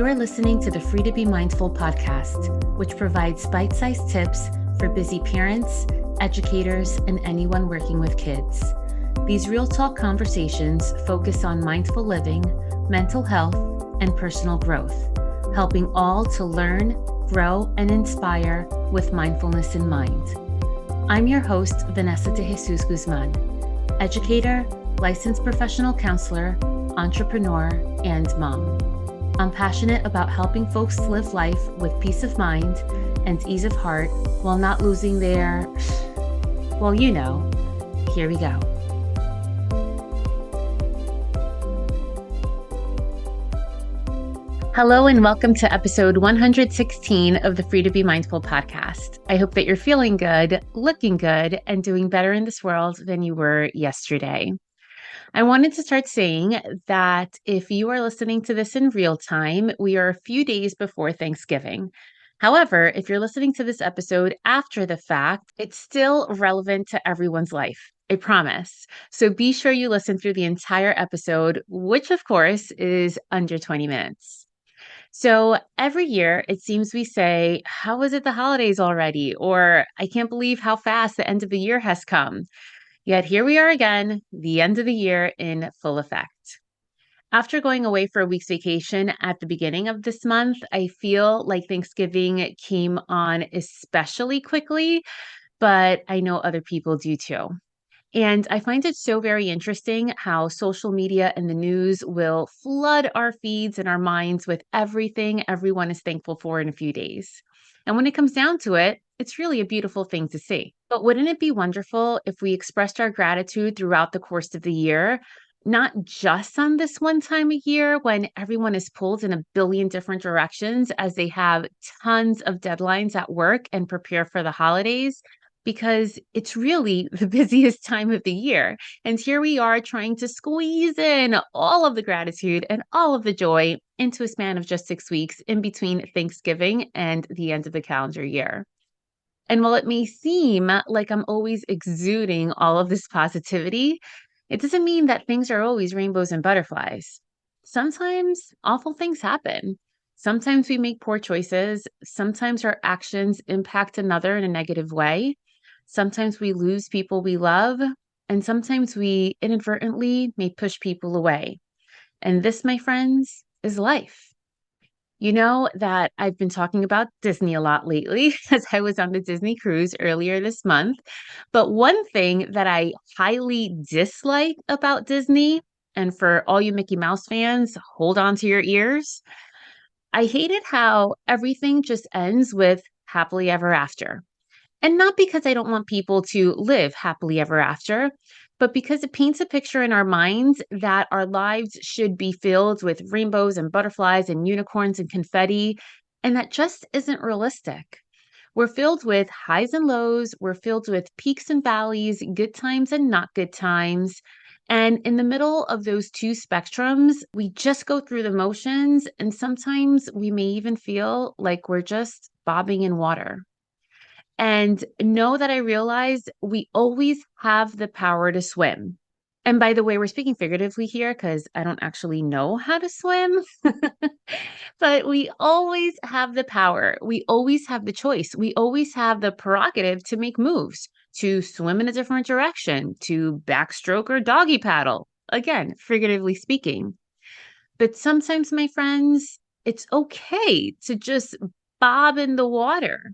You're listening to the Free to Be Mindful podcast, which provides bite-sized tips for busy parents, educators, and anyone working with kids. These real talk conversations focus on mindful living, mental health, and personal growth, helping all to learn, grow, and inspire with mindfulness in mind. I'm your host, Vanessa de Jesus Guzman, educator, licensed professional counselor, entrepreneur, and mom. I'm passionate about helping folks live life with peace of mind and ease of heart while not losing their, well, you know, here we go. Hello and welcome to episode 116 of the Free to Be Mindful podcast. I hope that you're feeling good, looking good, and doing better in this world than you were yesterday. I wanted to start saying that if you are listening to this in real time, we are a few days before Thanksgiving. However, if you're listening to this episode after the fact, it's still relevant to everyone's life. I promise. So be sure you listen through the entire episode, which of course is under 20 minutes. So every year it seems we say, how is it the holidays already? Or I can't believe how fast the end of the year has come. Yet here we are again, the end of the year in full effect. After going away for a week's vacation at the beginning of this month, I feel like Thanksgiving came on especially quickly, but I know other people do too. And I find it so very interesting how social media and the news will flood our feeds and our minds with everything everyone is thankful for in a few days. And when it comes down to it, it's really a beautiful thing to see. But wouldn't it be wonderful if we expressed our gratitude throughout the course of the year, not just on this one time a year when everyone is pulled in a billion different directions as they have tons of deadlines at work and prepare for the holidays? Because it's really the busiest time of the year. And here we are trying to squeeze in all of the gratitude and all of the joy into a span of just 6 weeks in between Thanksgiving and the end of the calendar year. And while it may seem like I'm always exuding all of this positivity, it doesn't mean that things are always rainbows and butterflies. Sometimes awful things happen. Sometimes we make poor choices. Sometimes our actions impact another in a negative way. Sometimes we lose people we love, and sometimes we inadvertently may push people away. And this, my friends, is life. You know that I've been talking about Disney a lot lately as I was on the Disney cruise earlier this month. But one thing that I highly dislike about Disney, and for all you Mickey Mouse fans, hold on to your ears. I hated how everything just ends with happily ever after. And not because I don't want people to live happily ever after, but because it paints a picture in our minds that our lives should be filled with rainbows and butterflies and unicorns and confetti, and that just isn't realistic. We're filled with highs and lows, we're filled with peaks and valleys, good times and not good times. And in the middle of those two spectrums, we just go through the motions, and sometimes we may even feel like we're just bobbing in water. And know that I realize we always have the power to swim. And by the way, we're speaking figuratively here because I don't actually know how to swim. But we always have the power. We always have the choice. We always have the prerogative to make moves, to swim in a different direction, to backstroke or doggy paddle. Again, figuratively speaking. But sometimes, my friends, it's okay to just bob in the water.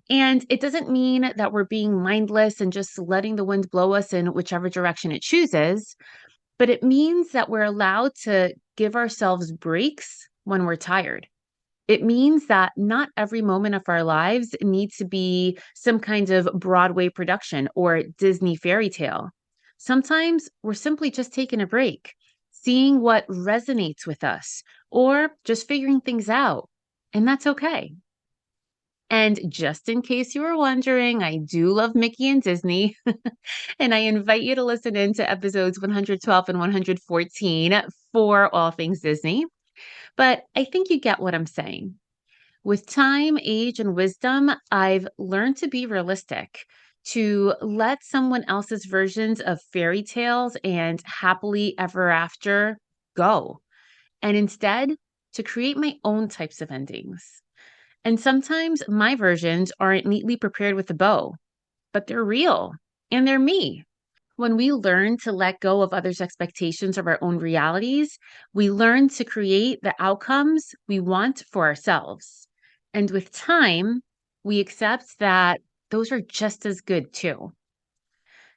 And it doesn't mean that we're being mindless and just letting the wind blow us in whichever direction it chooses, but it means that we're allowed to give ourselves breaks when we're tired. It means that not every moment of our lives needs to be some kind of Broadway production or Disney fairy tale. Sometimes we're simply just taking a break, seeing what resonates with us, or just figuring things out. And that's okay. And just in case you were wondering, I do love Mickey and Disney. And I invite you to listen in to episodes 112 and 114 for all things Disney. But I think you get what I'm saying. With time, age, and wisdom, I've learned to be realistic, to let someone else's versions of fairy tales and happily ever after go, and instead to create my own types of endings. And sometimes my versions aren't neatly prepared with a bow, but they're real and they're me. When we learn to let go of others' expectations of our own realities, we learn to create the outcomes we want for ourselves. And with time, we accept that those are just as good too.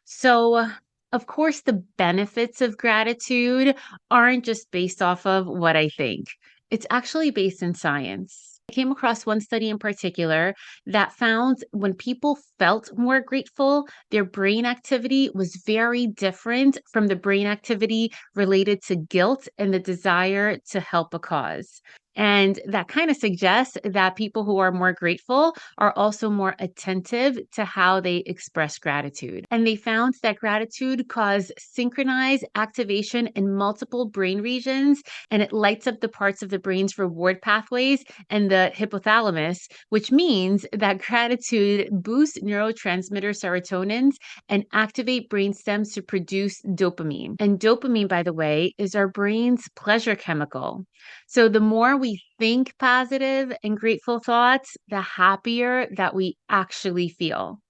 So, of course, the benefits of gratitude aren't just based off of what I think. It's actually based in science. I came across one study in particular that found when people felt more grateful, their brain activity was very different from the brain activity related to guilt and the desire to help a cause. And that kind of suggests that people who are more grateful are also more attentive to how they express gratitude. And they found that gratitude caused synchronized activation in multiple brain regions, and it lights up the parts of the brain's reward pathways and the hypothalamus, which means that gratitude boosts neurotransmitter serotonins and activate brain stems to produce dopamine. And dopamine, by the way, is our brain's pleasure chemical. So the more we think positive and grateful thoughts, the happier that we actually feel.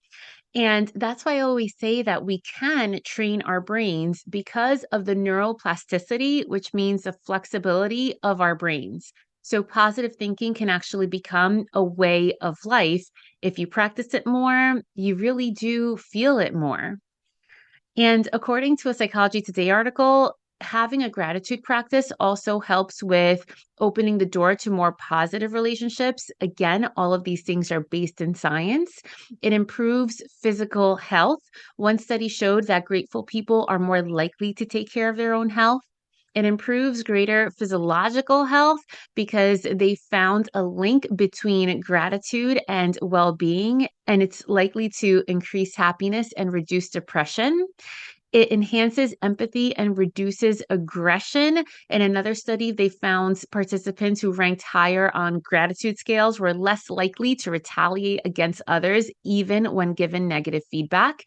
And that's why I always say that we can train our brains because of the neuroplasticity, which means the flexibility of our brains. So positive thinking can actually become a way of life. If you practice it more, you really do feel it more. And according to a Psychology Today article, having a gratitude practice also helps with opening the door to more positive relationships. Again, all of these things are based in science. It improves physical health. One study showed that grateful people are more likely to take care of their own health. It improves greater physiological health because they found a link between gratitude and well being, and it's likely to increase happiness and reduce depression. It enhances empathy and reduces aggression. In another study, they found participants who ranked higher on gratitude scales were less likely to retaliate against others, even when given negative feedback.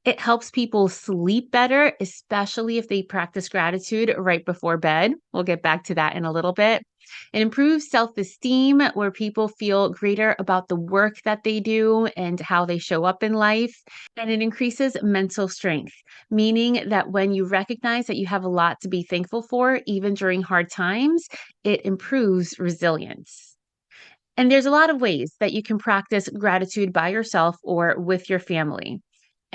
It helps people sleep better, especially if they practice gratitude right before bed. We'll get back to that in a little bit. It improves self esteem, where people feel greater about the work that they do and how they show up in life. And it increases mental strength, meaning that when you recognize that you have a lot to be thankful for, even during hard times, it improves resilience. And there's a lot of ways that you can practice gratitude by yourself or with your family.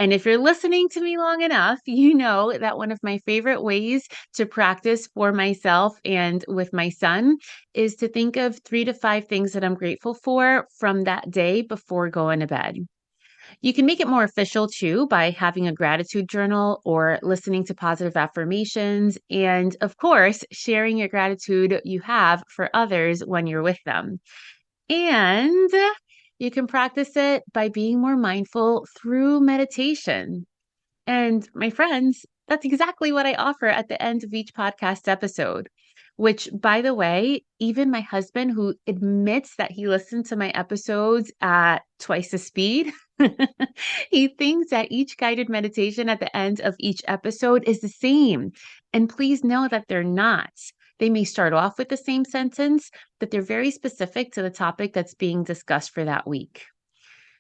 And if you're listening to me long enough, you know that one of my favorite ways to practice for myself and with my son is to think of 3 to 5 things that I'm grateful for from that day before going to bed. You can make it more official too by having a gratitude journal or listening to positive affirmations. And of course, sharing your gratitude you have for others when you're with them. And you can practice it by being more mindful through meditation. And my friends, that's exactly what I offer at the end of each podcast episode, which, by the way, even my husband, who admits that he listens to my episodes at twice the speed, he thinks that each guided meditation at the end of each episode is the same. And please know that they're not. They may start off with the same sentence, but they're very specific to the topic that's being discussed for that week.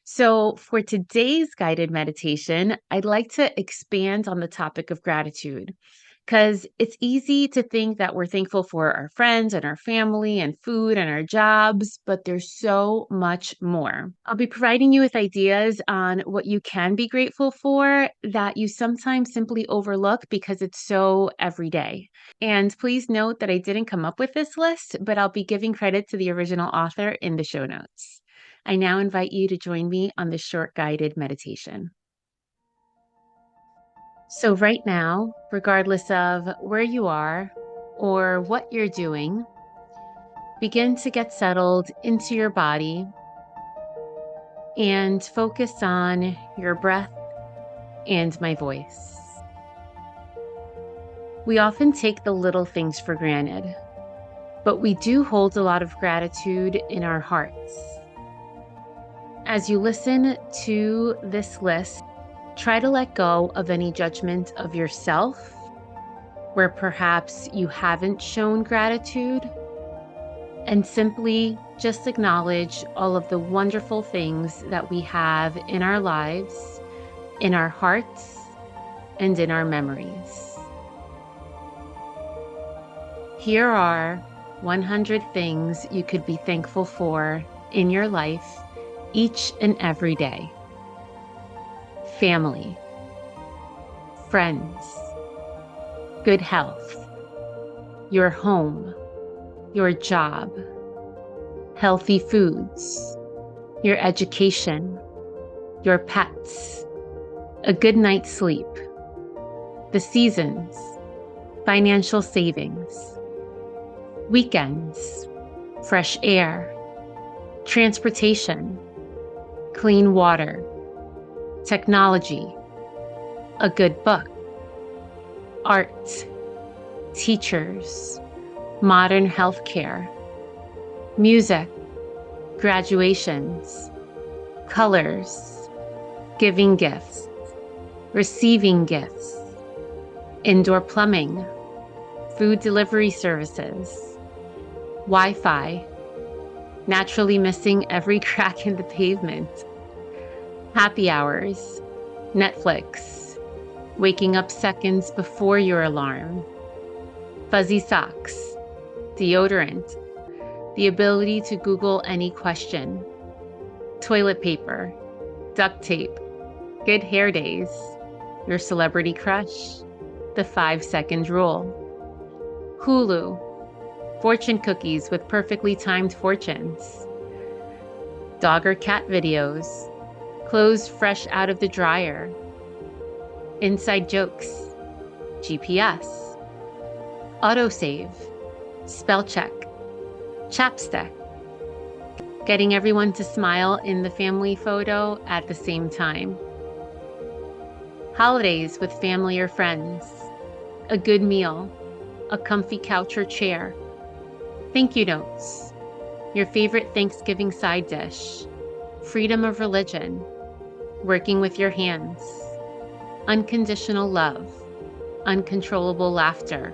So, for today's guided meditation, I'd like to expand on the topic of gratitude because it's easy to think that we're thankful for our friends and our family and food and our jobs, but there's so much more. I'll be providing you with ideas on what you can be grateful for that you sometimes simply overlook because it's so everyday. And please note that I didn't come up with this list, but I'll be giving credit to the original author in the show notes. I now invite you to join me on this short guided meditation. So, right now, regardless of where you are or what you're doing, begin to get settled into your body and focus on your breath and my voice. We often take the little things for granted, but we do hold a lot of gratitude in our hearts. As you listen to this list, try to let go of any judgment of yourself where perhaps you haven't shown gratitude, and simply just acknowledge all of the wonderful things that we have in our lives, in our hearts, and in our memories. Here are 100 things you could be thankful for in your life each and every day. Family, friends, good health, your home, your job, healthy foods, your education, your pets, a good night's sleep, the seasons, financial savings, weekends, fresh air, transportation, clean water, technology, a good book, art, teachers, modern healthcare, music, graduations, colors, giving gifts, receiving gifts, indoor plumbing, food delivery services, Wi-Fi, naturally missing every crack in the pavement, happy hours, Netflix, waking up seconds before your alarm, fuzzy socks, deodorant, the ability to Google any question, toilet paper, duct tape, good hair days, your celebrity crush, the 5-second rule, Hulu, fortune cookies with perfectly timed fortunes, dog or cat videos, clothes fresh out of the dryer, inside jokes, GPS, autosave, spell check, chapstick, getting everyone to smile in the family photo at the same time, holidays with family or friends, a good meal, a comfy couch or chair, thank you notes, your favorite Thanksgiving side dish, freedom of religion, working with your hands, unconditional love, uncontrollable laughter,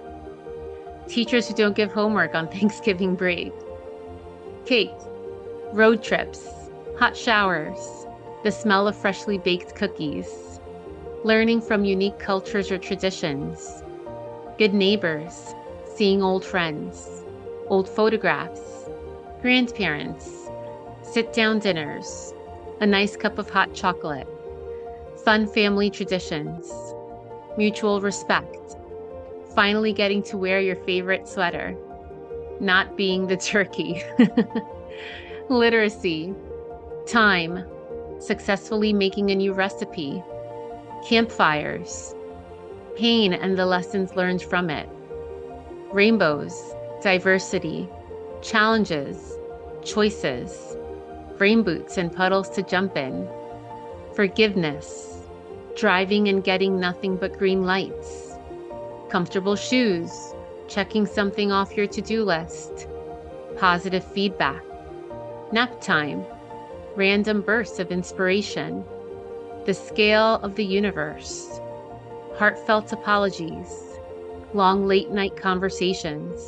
teachers who don't give homework on Thanksgiving break, cake, road trips, hot showers, the smell of freshly baked cookies, learning from unique cultures or traditions, good neighbors, seeing old friends, old photographs, grandparents, sit-down dinners, a nice cup of hot chocolate, fun family traditions, mutual respect, finally getting to wear your favorite sweater, not being the turkey, literacy, time, successfully making a new recipe, campfires, pain and the lessons learned from it, rainbows, diversity, challenges, choices, rain boots and puddles to jump in, forgiveness, driving and getting nothing but green lights, comfortable shoes, checking something off your to-do list, positive feedback, nap time, random bursts of inspiration, the scale of the universe, heartfelt apologies, long late night conversations,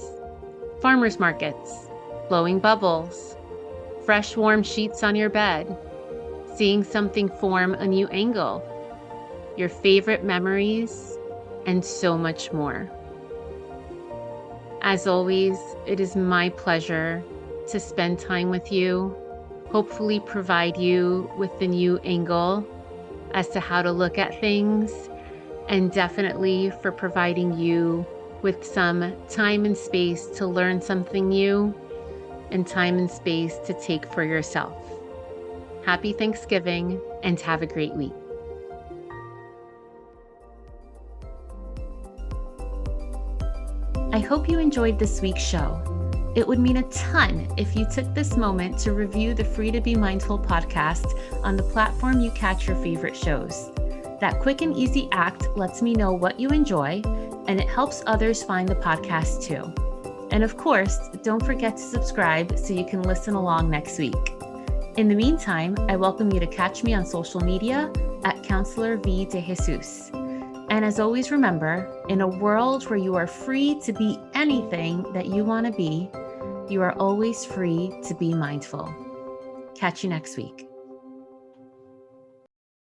farmers markets, blowing bubbles, fresh warm sheets on your bed, seeing something form a new angle, your favorite memories, and so much more. As always, it is my pleasure to spend time with you, hopefully provide you with the new angle as to how to look at things, and definitely for providing you with some time and space to learn something new and time and space to take for yourself. Happy Thanksgiving and have a great week. I hope you enjoyed this week's show. It would mean a ton if you took this moment to review the Free to Be Mindful podcast on the platform you catch your favorite shows. That quick and easy act lets me know what you enjoy, and it helps others find the podcast too. And of course, don't forget to subscribe so you can listen along next week. In the meantime, I welcome you to catch me on social media at Counselor V de Jesus. And as always, remember, in a world where you are free to be anything that you want to be, You are always free to be mindful. Catch you next week.